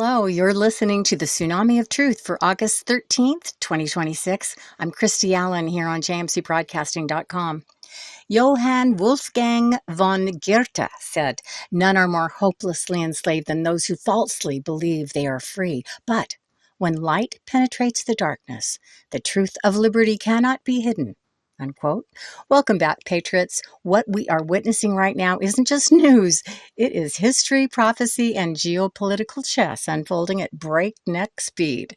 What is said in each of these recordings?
Hello, you're listening to the Tsunami of Truth for August 13th, 2026. I'm Kristy Allen here on jmcbroadcasting.com. Johann Wolfgang von Goethe said, "None are more hopelessly enslaved than those who falsely believe they are free. But when light penetrates the darkness, the truth of liberty cannot be hidden." Unquote. Welcome back, patriots. What we are witnessing right now isn't just news. It is history, prophecy, and geopolitical chess unfolding at breakneck speed.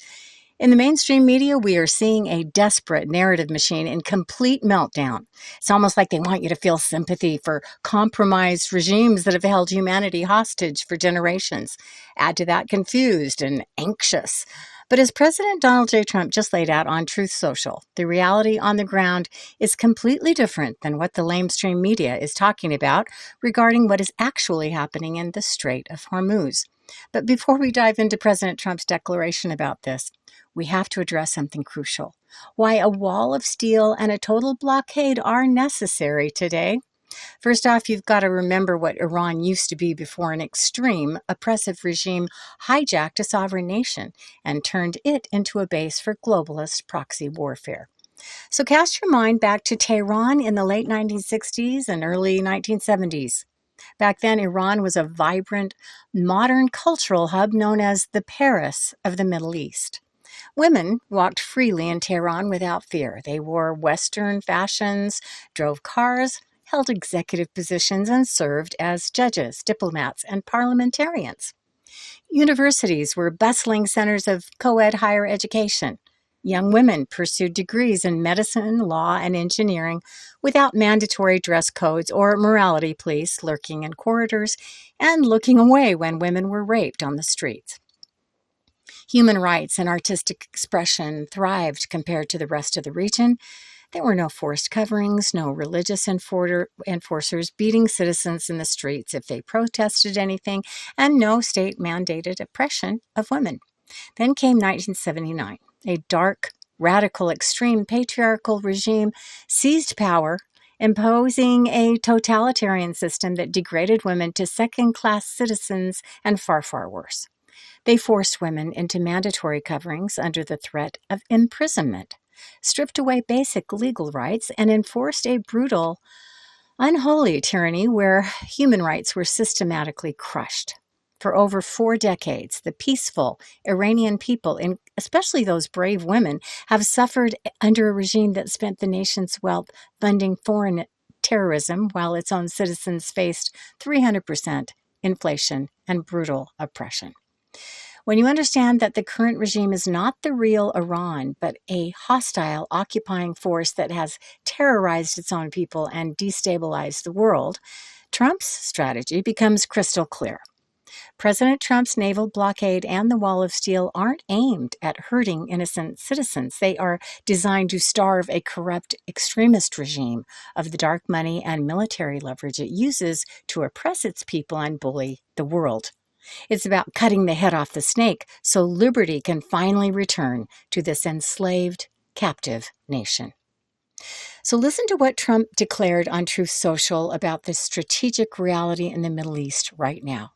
In the mainstream media, we are seeing a desperate narrative machine in complete meltdown. It's almost like they want you to feel sympathy for compromised regimes that have held humanity hostage for generations. Add to that confused and anxious. But as President Donald J. Trump just laid out on Truth Social, the reality on the ground is completely different than what the lamestream media is talking about regarding what is actually happening in the Strait of Hormuz. But before we dive into President Trump's declaration about this, we have to address something crucial: why a wall of steel and a total blockade are necessary today. First off, you've got to remember what Iran used to be before an extreme, oppressive regime hijacked a sovereign nation and turned it into a base for globalist proxy warfare. So cast your mind back to Tehran in the late 1960s and early 1970s. Back then, Iran was a vibrant, modern cultural hub known as the Paris of the Middle East. Women walked freely in Tehran without fear. They wore Western fashions, drove cars, held executive positions, and served as judges, diplomats, and parliamentarians. Universities were bustling centers of co-ed higher education. Young women pursued degrees in medicine, law, and engineering without mandatory dress codes or morality police lurking in corridors and looking away when women were raped on the streets. Human rights and artistic expression thrived compared to the rest of the region. There were no forced coverings, no religious enforcers beating citizens in the streets if they protested anything, and no state-mandated oppression of women. Then came 1979. A dark, radical, extreme patriarchal regime seized power, imposing a totalitarian system that degraded women to second-class citizens and far, far worse. They forced women into mandatory coverings under the threat of imprisonment, stripped away basic legal rights, and enforced a brutal, unholy tyranny where human rights were systematically crushed. For over 4 decades, the peaceful Iranian people, and especially those brave women, have suffered under a regime that spent the nation's wealth funding foreign terrorism while its own citizens faced 300% inflation and brutal oppression. When you understand that the current regime is not the real Iran, but a hostile occupying force that has terrorized its own people and destabilized the world, Trump's strategy becomes crystal clear. President Trump's naval blockade and the wall of steel aren't aimed at hurting innocent citizens. They are designed to starve a corrupt extremist regime of the dark money and military leverage it uses to oppress its people and bully the world. It's about cutting the head off the snake so liberty can finally return to this enslaved, captive nation. So listen to what Trump declared on Truth Social about the strategic reality in the Middle East right now.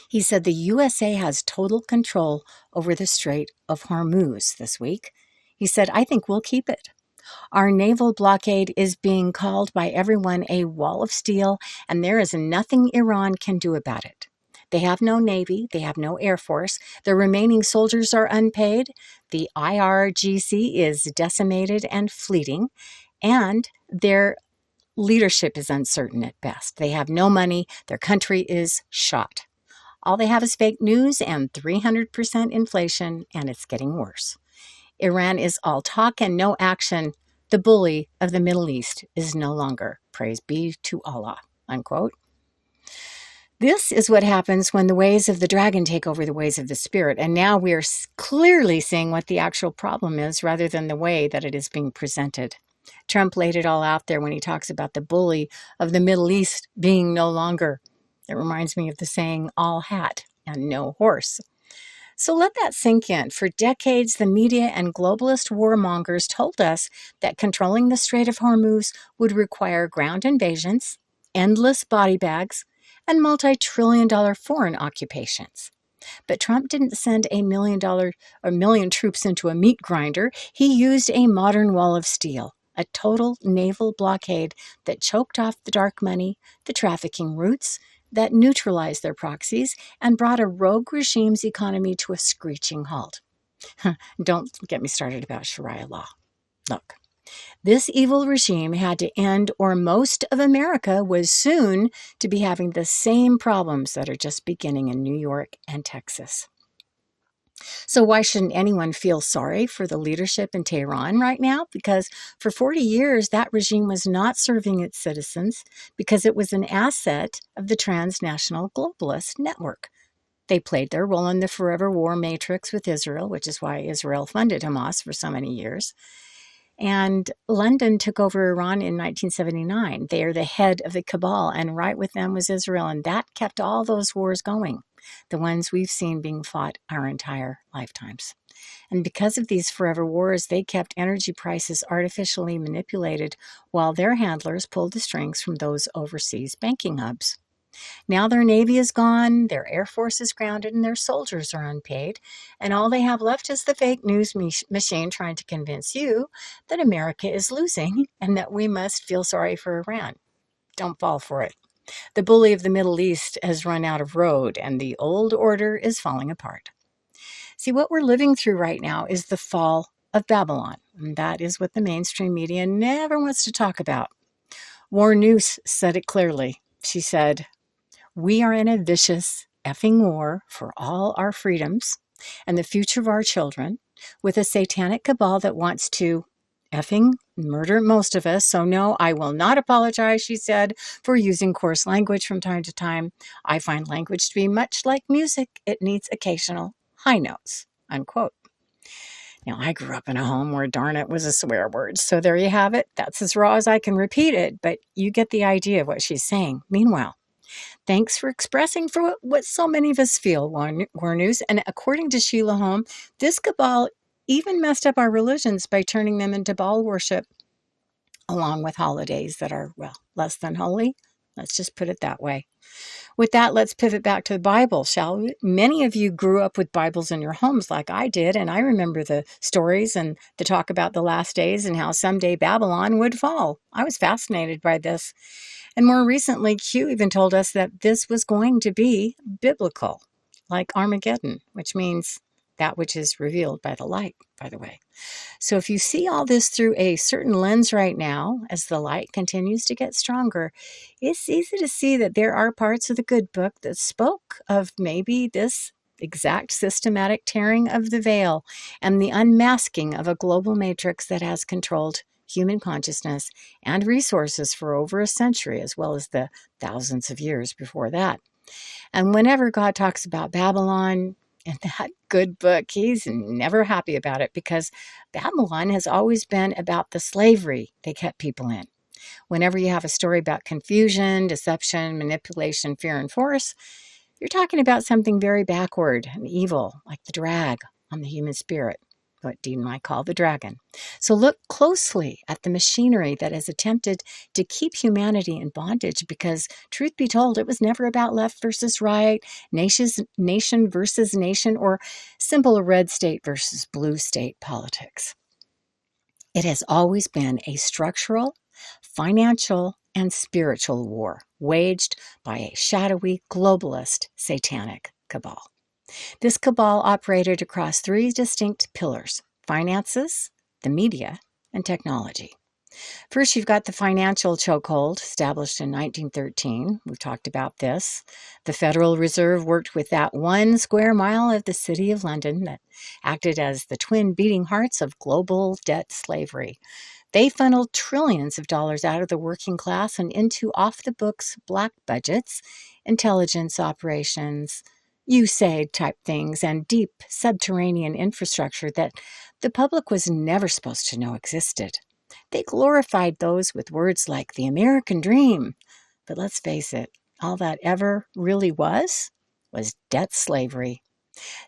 He said the USA has total control over the Strait of Hormuz this week. He said, "I think we'll keep it. Our naval blockade is being called by everyone a wall of steel, and there is nothing Iran can do about it. They have no Navy. They have no Air Force. Their remaining soldiers are unpaid. The IRGC is decimated and fleeting, and their leadership is uncertain at best. They have no money. Their country is shot. All they have is fake news and 300% inflation, and it's getting worse. Iran is all talk and no action. The bully of the Middle East is no longer. Praise be to Allah." Unquote. This is what happens when the ways of the dragon take over the ways of the spirit, and now we are clearly seeing what the actual problem is rather than the way that it is being presented. Trump laid it all out there when he talks about the bully of the Middle East being no longer. It reminds me of the saying, all hat and no horse. So let that sink in. For decades, the media and globalist warmongers told us that controlling the Strait of Hormuz would require ground invasions, endless body bags, and multi-trillion-dollar foreign occupations. But Trump didn't send a million troops into a meat grinder. He used a modern wall of steel, a total naval blockade that choked off the dark money, the trafficking routes, that neutralized their proxies, and brought a rogue regime's economy to a screeching halt. Don't get me started about Sharia law. Look, this evil regime had to end, or most of America was soon to be having the same problems that are just beginning in New York and Texas. So why shouldn't anyone feel sorry for the leadership in Tehran right now? Because for 40 years, that regime was not serving its citizens because it was an asset of the transnational globalist network. They played their role in the forever war matrix with Israel, which is why Israel funded Hamas for so many years. And London took over Iran in 1979. They are the head of the cabal, and right with them was Israel, and that kept all those wars going, the ones we've seen being fought our entire lifetimes. And because of these forever wars, they kept energy prices artificially manipulated while their handlers pulled the strings from those overseas banking hubs. Now their Navy is gone, their Air Force is grounded, and their soldiers are unpaid. And all they have left is the fake news machine trying to convince you that America is losing and that we must feel sorry for Iran. Don't fall for it. The bully of the Middle East has run out of road, and the old order is falling apart. See, what we're living through right now is the fall of Babylon. And that is what the mainstream media never wants to talk about. War News said it clearly. She said, "We are in a vicious effing war for all our freedoms and the future of our children with a satanic cabal that wants to effing murder most of us. So no, I will not apologize," she said, "for using coarse language from time to time. I find language to be much like music. It needs occasional high notes," unquote. Now, I grew up in a home where darn it was a swear word. So there you have it. That's as raw as I can repeat it, but you get the idea of what she's saying. Meanwhile, thanks for expressing for what so many of us feel, War News. And according to Sheila Holm, this cabal even messed up our religions by turning them into Baal worship, along with holidays that are, well, less than holy. Let's just put it that way. With that, let's pivot back to the Bible, shall we? Many of you grew up with Bibles in your homes like I did, and I remember the stories and the talk about the last days and how someday Babylon would fall. I was fascinated by this. And more recently, Q even told us that this was going to be biblical, like Armageddon, which means that which is revealed by the light, by the way. So if you see all this through a certain lens right now, as the light continues to get stronger, it's easy to see that there are parts of the good book that spoke of maybe this exact systematic tearing of the veil and the unmasking of a global matrix that has controlled human consciousness and resources for over a century, as well as the thousands of years before that. And whenever God talks about Babylon in that good book, he's never happy about it, because Babylon has always been about the slavery they kept people in. Whenever you have a story about confusion, deception, manipulation, fear, and force, you're talking about something very backward and evil, like the drag on the human spirit, what Dean might call the dragon. So look closely at the machinery that has attempted to keep humanity in bondage, because truth be told, it was never about left versus right, nation versus nation, or simple red state versus blue state politics. It has always been a structural, financial, and spiritual war waged by a shadowy, globalist, satanic cabal. This cabal operated across three distinct pillars: finances, the media, and technology. First, you've got the financial chokehold, established in 1913. We've talked about this. The Federal Reserve worked with that 1 square mile of the City of London that acted as the twin beating hearts of global debt slavery. They funneled trillions of dollars out of the working class and into off-the-books black budgets, intelligence operations, USAID type things, and deep subterranean infrastructure that the public was never supposed to know existed. They glorified those with words like the American dream. But let's face it, all that ever really was debt slavery.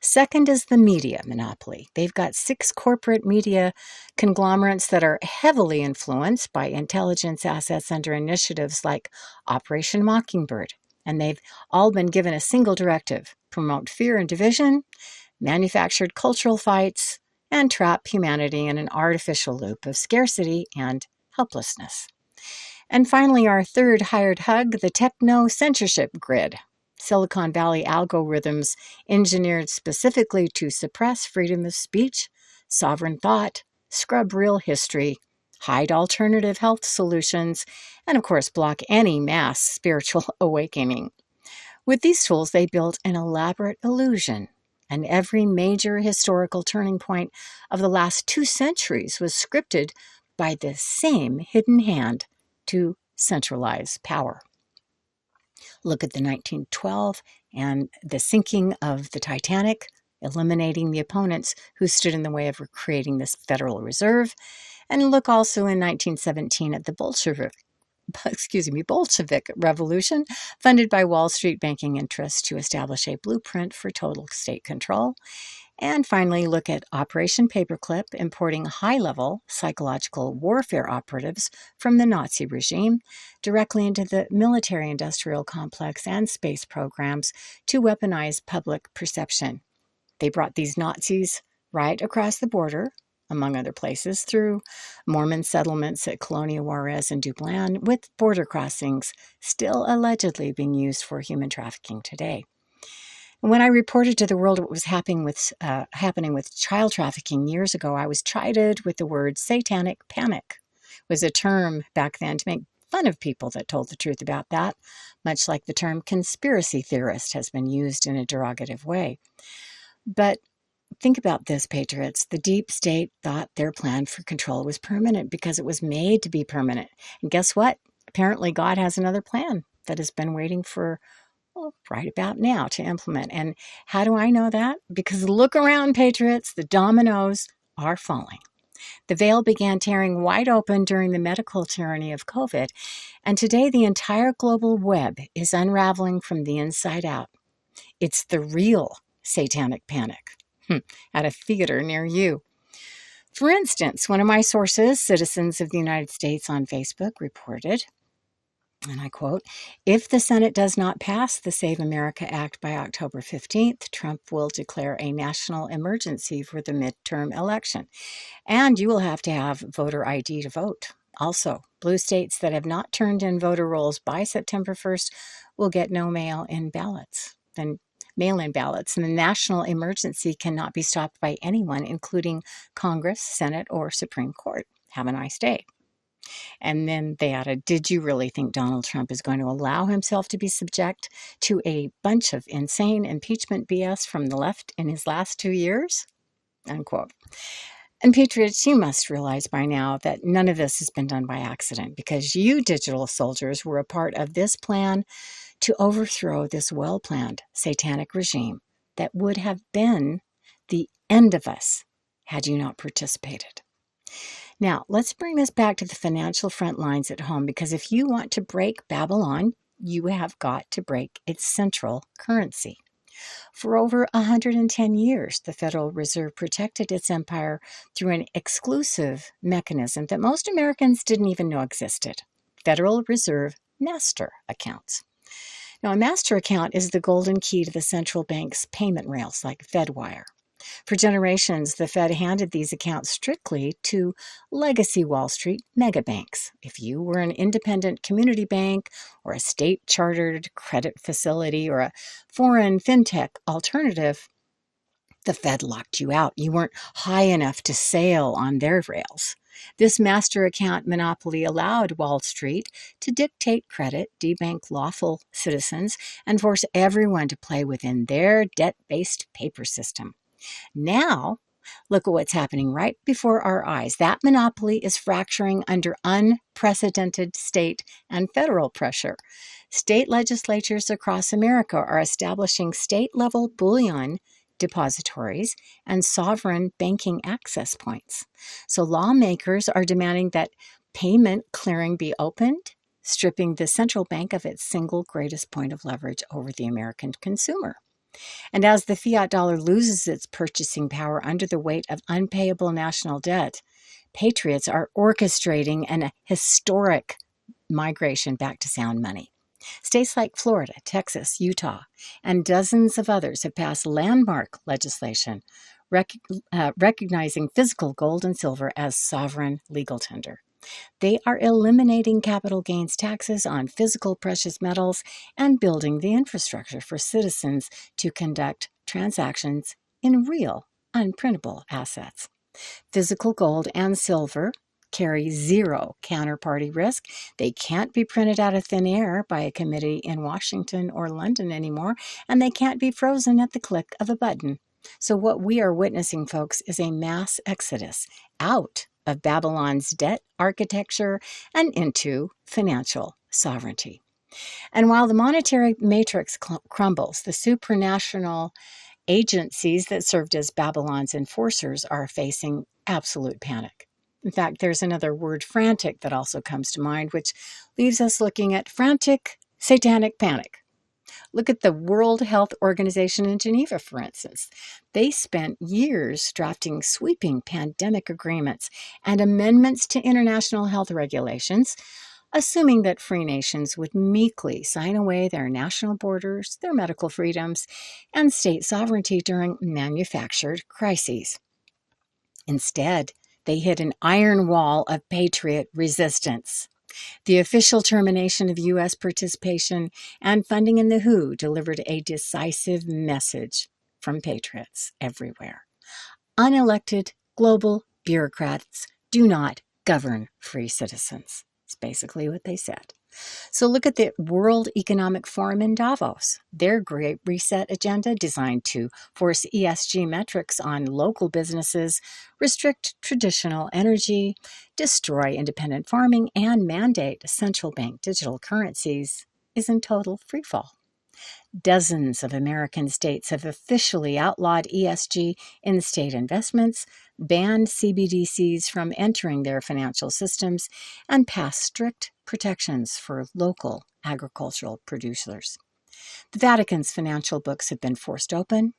Second is the media monopoly. They've got 6 corporate media conglomerates that are heavily influenced by intelligence assets under initiatives like Operation Mockingbird. And they've all been given a single directive: promote fear and division, manufactured cultural fights, and trap humanity in an artificial loop of scarcity and helplessness. And finally, our third hired hug, the techno-censorship grid. Silicon Valley algorithms engineered specifically to suppress freedom of speech, sovereign thought, scrub real history, hide alternative health solutions, and of course block any mass spiritual awakening. With these tools, they built an elaborate illusion, and every major historical turning point of the last 2 centuries was scripted by the same hidden hand to centralize power. Look at the 1912 and the sinking of the Titanic, eliminating the opponents who stood in the way of creating this Federal Reserve. And look also in 1917 at the Bolshevik Revolution, funded by Wall Street banking interests to establish a blueprint for total state control. And finally, look at Operation Paperclip, importing high-level psychological warfare operatives from the Nazi regime directly into the military-industrial complex and space programs to weaponize public perception. They brought these Nazis right across the border, among other places, through Mormon settlements at Colonia Juarez and Dublin, with border crossings still allegedly being used for human trafficking today. When I reported to the world what was happening with child trafficking years ago, I was chided with the word satanic panic. It was a term back then to make fun of people that told the truth about that, much like the term conspiracy theorist has been used in a derogative way. But think about this, patriots. The deep state thought their plan for control was permanent because it was made to be permanent. And guess what? Apparently God has another plan that has been waiting for right about now to implement. And how do I know that? Because look around, patriots, the dominoes are falling. The veil began tearing wide open during the medical tyranny of COVID, and today the entire global web is unraveling from the inside out. It's the real satanic panic at a theater near you. For instance, one of my sources, Citizens of the United States on Facebook, reported, and I quote, "If the Senate does not pass the Save America Act by October 15th, Trump will declare a national emergency for the midterm election. And you will have to have voter ID to vote. Also, blue states that have not turned in voter rolls by September 1st will get no mail-in ballots. And the national emergency cannot be stopped by anyone, including Congress, Senate, or Supreme Court. Have a nice day." And then they added, "Did you really think Donald Trump is going to allow himself to be subject to a bunch of insane impeachment BS from the left in his last 2 years?" Unquote. And patriots, you must realize by now that none of this has been done by accident, because you digital soldiers were a part of this plan to overthrow this well-planned satanic regime that would have been the end of us had you not participated. Now, let's bring this back to the financial front lines at home, because if you want to break Babylon, you have got to break its central currency. For over 110 years, the Federal Reserve protected its empire through an exclusive mechanism that most Americans didn't even know existed: Federal Reserve master accounts. Now, a master account is the golden key to the central bank's payment rails, like FedWire. For generations, the Fed handed these accounts strictly to legacy Wall Street megabanks. If you were an independent community bank or a state-chartered credit facility or a foreign fintech alternative, the Fed locked you out. You weren't high enough to sail on their rails. This master account monopoly allowed Wall Street to dictate credit, debank lawful citizens, and force everyone to play within their debt-based paper system. Now, look at what's happening right before our eyes. That monopoly is fracturing under unprecedented state and federal pressure. State legislatures across America are establishing state-level bullion depositories and sovereign banking access points. So lawmakers are demanding that payment clearing be opened, stripping the central bank of its single greatest point of leverage over the American consumer. And as the fiat dollar loses its purchasing power under the weight of unpayable national debt, patriots are orchestrating an historic migration back to sound money, States like Florida, Texas, Utah, and dozens of others have passed landmark legislation recognizing physical gold and silver as sovereign legal tender. They are eliminating capital gains taxes on physical precious metals and building the infrastructure for citizens to conduct transactions in real, unprintable assets. Physical gold and silver carry zero counterparty risk. They can't be printed out of thin air by a committee in Washington or London anymore, and they can't be frozen at the click of a button. So, what we are witnessing, folks, is a mass exodus out of Babylon's debt architecture and into financial sovereignty. And while the monetary matrix crumbles, the supranational agencies that served as Babylon's enforcers are facing absolute panic. In fact, there's another word, frantic, that also comes to mind, which leaves us looking at frantic satanic panic. Look at the World Health Organization in Geneva, for instance. They spent years drafting sweeping pandemic agreements and amendments to international health regulations, assuming that free nations would meekly sign away their national borders, their medical freedoms, and state sovereignty during manufactured crises. Instead, they hit an iron wall of patriot resistance. The official termination of U.S. participation and funding in the WHO delivered a decisive message from patriots everywhere. Unelected global bureaucrats do not govern free citizens. It's basically what they said. So look at the World Economic Forum in Davos. Their Great Reset agenda, designed to force ESG metrics on local businesses, restrict traditional energy, destroy independent farming, and mandate central bank digital currencies, is in total freefall. Dozens of American states have officially outlawed ESG in state investments, banned CBDCs from entering their financial systems, and passed strict protections for local agricultural producers. The Vatican's financial books have been forced open.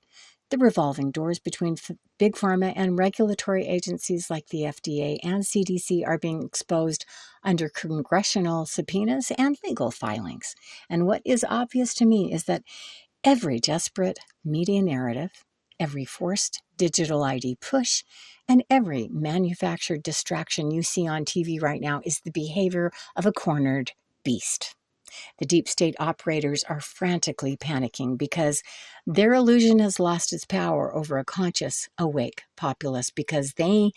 The revolving doors between big pharma and regulatory agencies like the FDA and CDC are being exposed under congressional subpoenas and legal filings. And what is obvious to me is that every desperate media narrative, every forced digital ID push, and every manufactured distraction you see on TV right now is the behavior of a cornered beast. The deep state operators are frantically panicking because their illusion has lost its power over a conscious, awake populace, because they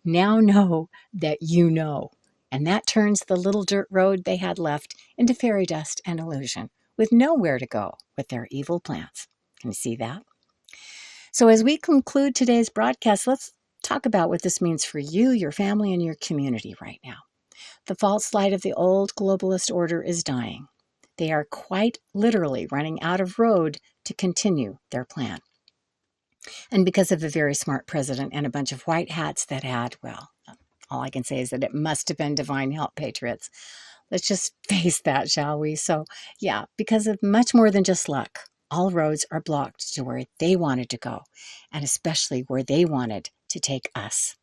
now know that you know. And that turns the little dirt road they had left into fairy dust and illusion, with nowhere to go with their evil plans. Can you see that? So as we conclude today's broadcast, let's talk about what this means for you, your family, and your community right now. The false light of the old globalist order is dying. They are quite literally running out of road to continue their plan. And because of a very smart president and a bunch of white hats that had, well, all I can say is that it must have been divine help, patriots. Let's just face that, shall we? So, yeah, because of much more than just luck, all roads are blocked to where they wanted to go, and especially where they wanted to take us.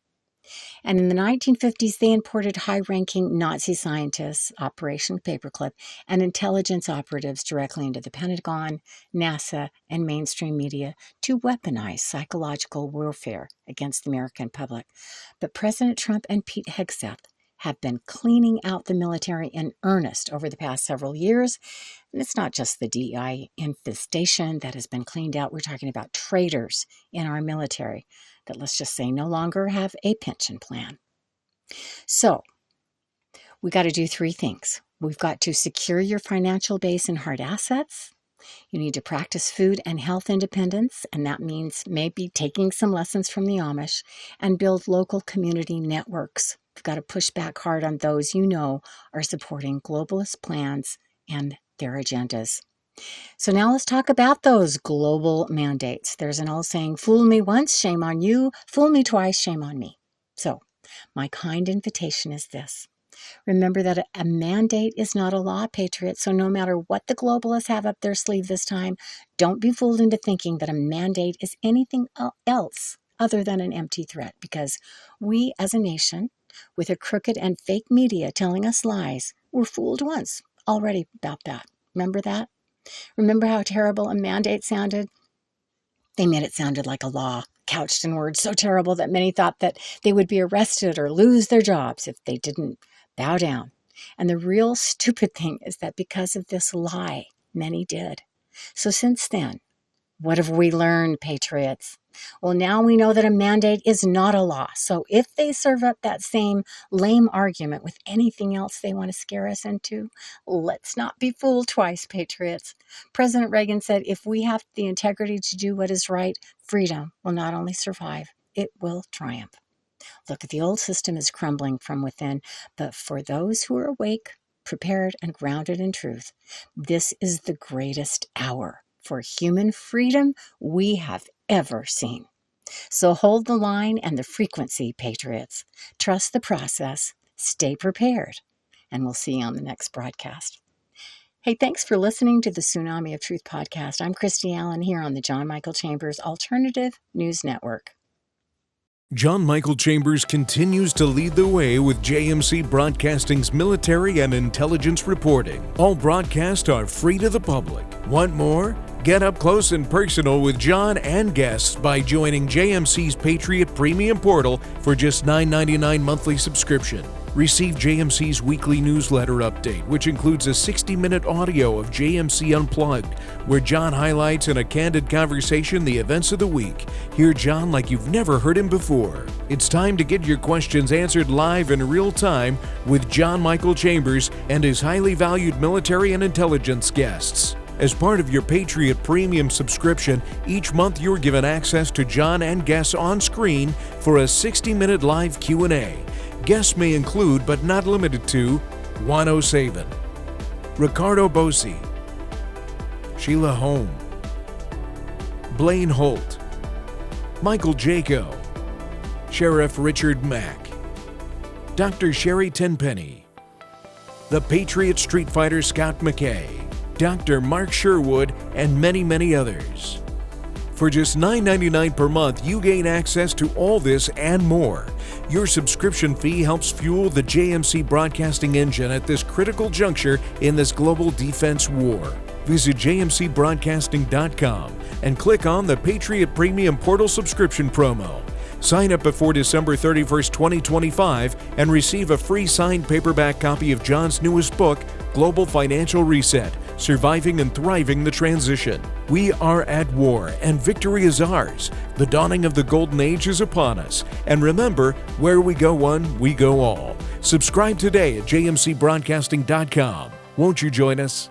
And in the 1950s, they imported high-ranking Nazi scientists, Operation Paperclip, and intelligence operatives directly into the Pentagon, NASA, and mainstream media to weaponize psychological warfare against the American public. But President Trump and Pete Hegseth have been cleaning out the military in earnest over the past several years. And it's not just the DEI infestation that has been cleaned out. We're talking about traitors in our military that, let's just say, no longer have a pension plan. So we got to do three things. We've got to secure your financial base and hard assets. You need to practice food and health independence, and that means maybe taking some lessons from the Amish, and build local community networks. We've got to push back hard on those you know are supporting globalist plans and their agendas. So now let's talk about those global mandates. There's an old saying, fool me once, shame on you. Fool me twice, shame on me. So my kind invitation is this. Remember that a mandate is not a law, patriots. So no matter what the globalists have up their sleeve this time, don't be fooled into thinking that a mandate is anything else other than an empty threat, because we as a nation, with a crooked and fake media telling us lies, were fooled once already about that. Remember that? Remember how terrible a mandate sounded? They made it sound like a law, couched in words so terrible that many thought that they would be arrested or lose their jobs if they didn't bow down. And the real stupid thing is that because of this lie, many did. So since then, what have we learned, patriots? Well, now we know that a mandate is not a law. So if they serve up that same lame argument with anything else they want to scare us into, let's not be fooled twice, patriots. President Reagan said, if we have the integrity to do what is right, freedom will not only survive, it will triumph. Look, the old system is crumbling from within, but for those who are awake, prepared, and grounded in truth, this is the greatest hour for human freedom we have ever seen. So hold the line and the frequency, patriots. Trust the process, stay prepared, and we'll see you on the next broadcast. Hey, thanks for listening to the Tsunami of Truth podcast. I'm Kristy Allen here on the John Michael Chambers Alternative News Network. John Michael Chambers continues to lead the way with JMC Broadcasting's military and intelligence reporting. All broadcasts are free to the public. Want more? Get up close and personal with John and guests by joining JMC's Patriot Premium Portal for just $9.99 monthly subscription. Receive JMC's weekly newsletter update, which includes a 60-minute audio of JMC Unplugged, where John highlights in a candid conversation the events of the week. Hear John like you've never heard him before. It's time to get your questions answered live in real time with John Michael Chambers and his highly valued military and intelligence guests. As part of your Patriot Premium subscription, each month you're given access to John and guests on screen for a 60-minute live Q&A. Guests may include, but not limited to, Juan O'Savin, Ricardo Bosi, Sheila Holm, Blaine Holt, Michael Jaco, Sheriff Richard Mack, Dr. Sherry Tenpenny, the Patriot Street Fighter Scott McKay, Dr. Mark Sherwood, and many, many others. For just $9.99 per month, you gain access to all this and more. Your subscription fee helps fuel the JMC broadcasting engine at this critical juncture in this global defense war. Visit jmcbroadcasting.com and click on the Patriot Premium Portal subscription promo. Sign up before December 31st, 2025 and receive a free signed paperback copy of John's newest book, Global Financial Reset: Surviving and Thriving the Transition. We are at war, and victory is ours. The dawning of the Golden Age is upon us. And remember, where we go one, we go all. Subscribe today at jmcbroadcasting.com. Won't you join us?